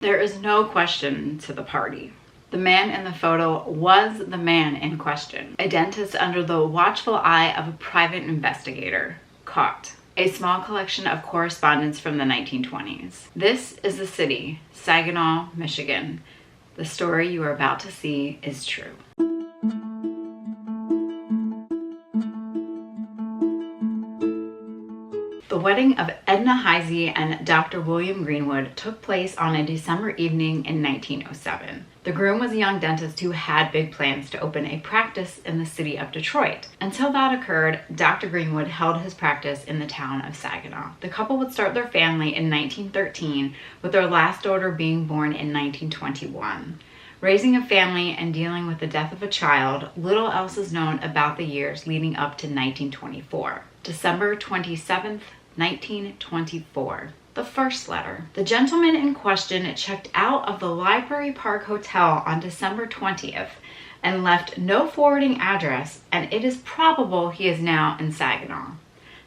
There is no question to the party. The man in the photo was the man in question, a dentist under the watchful eye of a private investigator. Caught. A small collection of correspondence from the 1920s. This is the city, Saginaw, Michigan. The story you are about to see is true. The wedding of Edna Heisey and Dr. William Greenwood took place on a December evening in 1907. The groom was a young dentist who had big plans to open a practice in the city of Detroit. Until that occurred, Dr. Greenwood held his practice in the town of Saginaw. The couple would start their family in 1913, with their last daughter being born in 1921. Raising a family and dealing with the death of a child, little else is known about the years leading up to 1924. December 27th, 1924. The first letter. The gentleman in question checked out of the Library Park Hotel on December 20th and left no forwarding address, and it is probable he is now in Saginaw.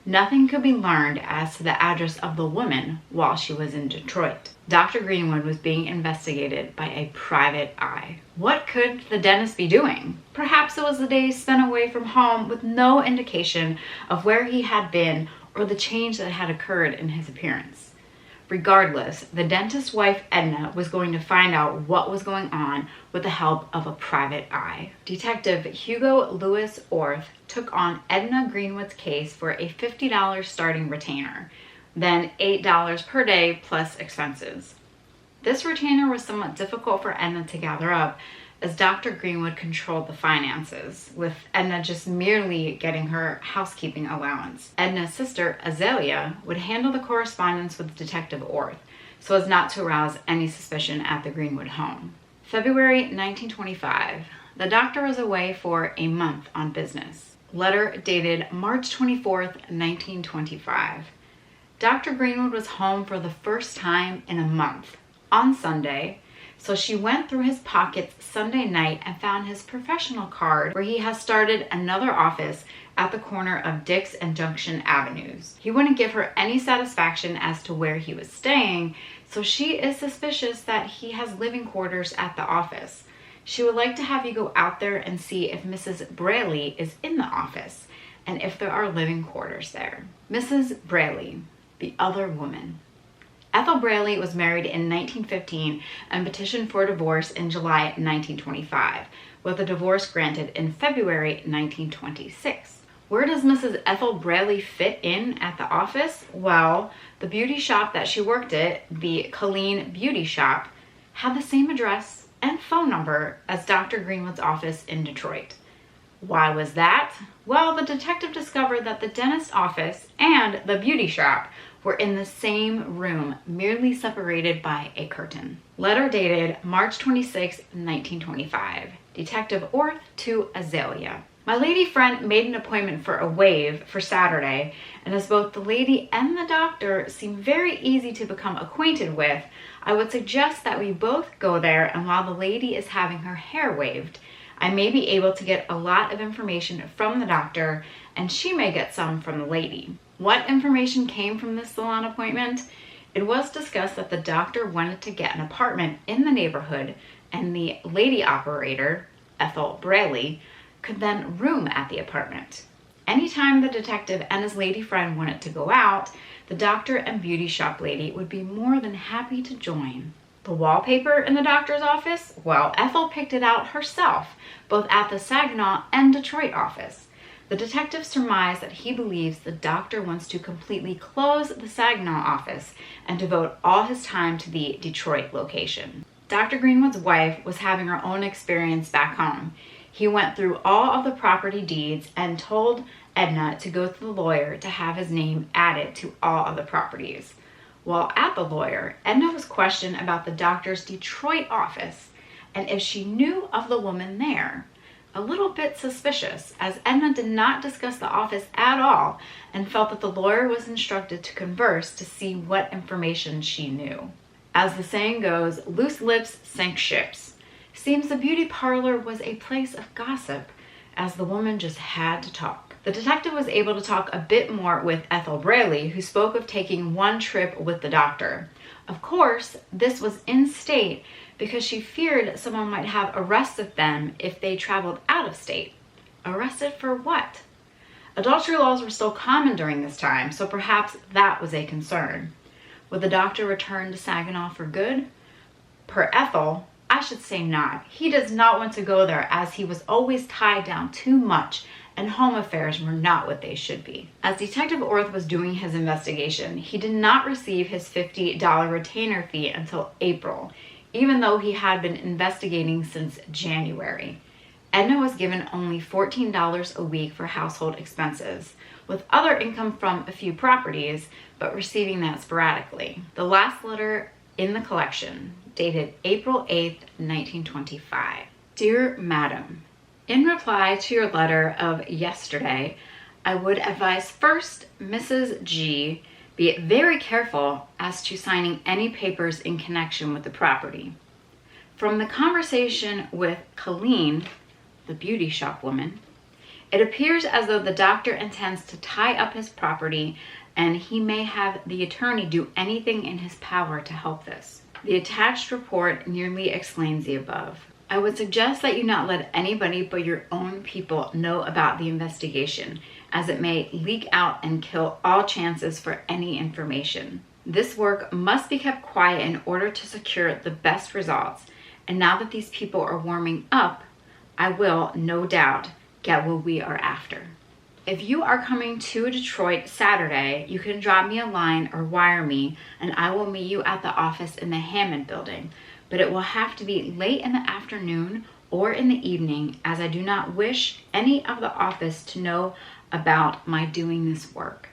Nothing could be learned as to the address of the woman while she was in Detroit. Dr. Greenwood was being investigated by a private eye. What could the dentist be doing? Perhaps it was the days spent away from home with no indication of where he had been or the change that had occurred in his appearance. Regardless, the dentist's wife Edna was going to find out what was going on with the help of a private eye. Detective Hugo Louis Orth took on Edna Greenwood's case for a $50 starting retainer, then $8 per day plus expenses. This retainer was somewhat difficult for Edna to gather up, as Dr. Greenwood controlled the finances, with Edna just merely getting her housekeeping allowance. Edna's sister, Azalea, would handle the correspondence with Detective Orth, so as not to arouse any suspicion at the Greenwood home. February 1925. The doctor was away for a month on business. Letter dated March 24th, 1925. Dr. Greenwood was home for the first time in a month, on Sunday, so she went through his pockets Sunday night and found his professional card where he has started another office at the corner of Dix and Junction Avenues. He wouldn't give her any satisfaction as to where he was staying, so she is suspicious that he has living quarters at the office. She would like to have you go out there and see if Mrs. Braley is in the office and if there are living quarters there. Mrs. Braley, the other woman. Ethel Braley was married in 1915 and petitioned for divorce in July 1925, with a divorce granted in February 1926. Where does Mrs. Ethel Braley fit in at the office? Well, the beauty shop that she worked at, the Colleen Beauty Shop, had the same address and phone number as Dr. Greenwood's office in Detroit. Why was that? Well, the detective discovered that the dentist's office and the beauty shop were in the same room, merely separated by a curtain. Letter dated March 26, 1925. Detective Orth to Azalea. My lady friend made an appointment for a wave for Saturday, and as both the lady and the doctor seem very easy to become acquainted with, I would suggest that we both go there, and while the lady is having her hair waved, I may be able to get a lot of information from the doctor, and she may get some from the lady. What information came from this salon appointment? It was discussed that the doctor wanted to get an apartment in the neighborhood, and the lady operator, Ethel Braley, could then room at the apartment. Anytime the detective and his lady friend wanted to go out, the doctor and beauty shop lady would be more than happy to join. The wallpaper in the doctor's office? Well, Ethel picked it out herself, both at the Saginaw and Detroit office. The detective surmised that he believes the doctor wants to completely close the Saginaw office and devote all his time to the Detroit location. Dr. Greenwood's wife was having her own experience back home. He went through all of the property deeds and told Edna to go to the lawyer to have his name added to all of the properties. While at the lawyer, Edna was questioned about the doctor's Detroit office and if she knew of the woman there. A little bit suspicious, as Edna did not discuss the office at all and felt that the lawyer was instructed to converse to see what information she knew. As the saying goes, loose lips sink ships. Seems the beauty parlor was a place of gossip, as the woman just had to talk. The detective was able to talk a bit more with Ethel Braley, who spoke of taking one trip with the doctor. Of course, this was in state because she feared someone might have arrested them if they traveled out of state. Arrested for what? Adultery laws were still common during this time, so perhaps that was a concern. Would the doctor return to Saginaw for good? Per Ethel, I should say not. He does not want to go there, as he was always tied down too much and home affairs were not what they should be. As Detective Orth was doing his investigation, he did not receive his $50 retainer fee until April, even though he had been investigating since January. Edna was given only $14 a week for household expenses, with other income from a few properties, but receiving that sporadically. The last letter in the collection, dated April 8th, 1925. Dear Madam, in reply to your letter of yesterday, I would advise first Mrs. G be very careful as to signing any papers in connection with the property. From the conversation with Colleen, the beauty shop woman, it appears as though the doctor intends to tie up his property, and he may have the attorney do anything in his power to help this. The attached report nearly explains the above. I would suggest that you not let anybody but your own people know about the investigation, as it may leak out and kill all chances for any information. This work must be kept quiet in order to secure the best results, and now that these people are warming up, I will, no doubt, get what we are after. If you are coming to Detroit Saturday, you can drop me a line or wire me, and I will meet you at the office in the Hammond building, but it will have to be late in the afternoon or in the evening, as I do not wish any of the office to know about my doing this work.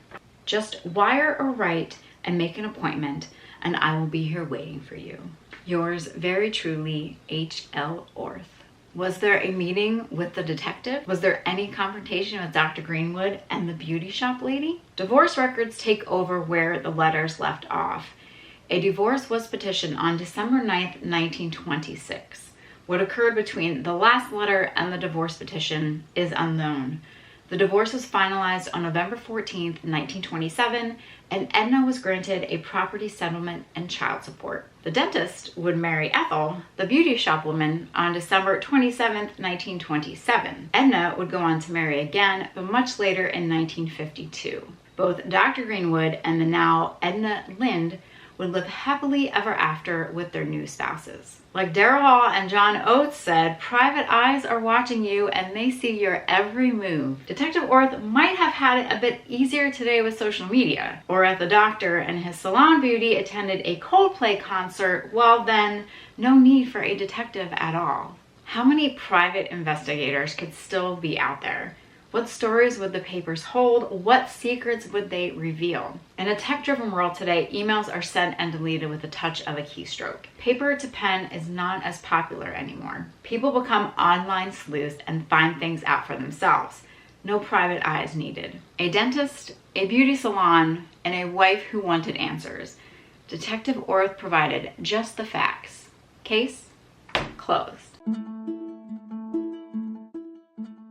Just wire or write and make an appointment, and I will be here waiting for you. Yours very truly, H.L. Orth. Was there a meeting with the detective? Was there any confrontation with Dr. Greenwood and the beauty shop lady? Divorce records take over where the letters left off. A divorce was petitioned on December 9th, 1926. What occurred between the last letter and the divorce petition is unknown. The divorce was finalized on November 14th, 1927, and Edna was granted a property settlement and child support. The dentist would marry Ethel, the beauty shop woman, on December 27th, 1927. Edna would go on to marry again, but much later in 1952. Both Dr. Greenwood and the now Edna Lind would live happily ever after with their new spouses. Like Daryl Hall and John Oates said, private eyes are watching you and they see your every move. Detective Orth might have had it a bit easier today with social media, or if the doctor and his salon beauty attended a Coldplay concert, well then, no need for a detective at all. How many private investigators could still be out there? What stories would the papers hold? What secrets would they reveal? In a tech-driven world today, emails are sent and deleted with the touch of a keystroke. Paper to pen is not as popular anymore. People become online sleuths and find things out for themselves. No private eyes needed. A dentist, a beauty salon, and a wife who wanted answers. Detective Orth provided just the facts. Case closed.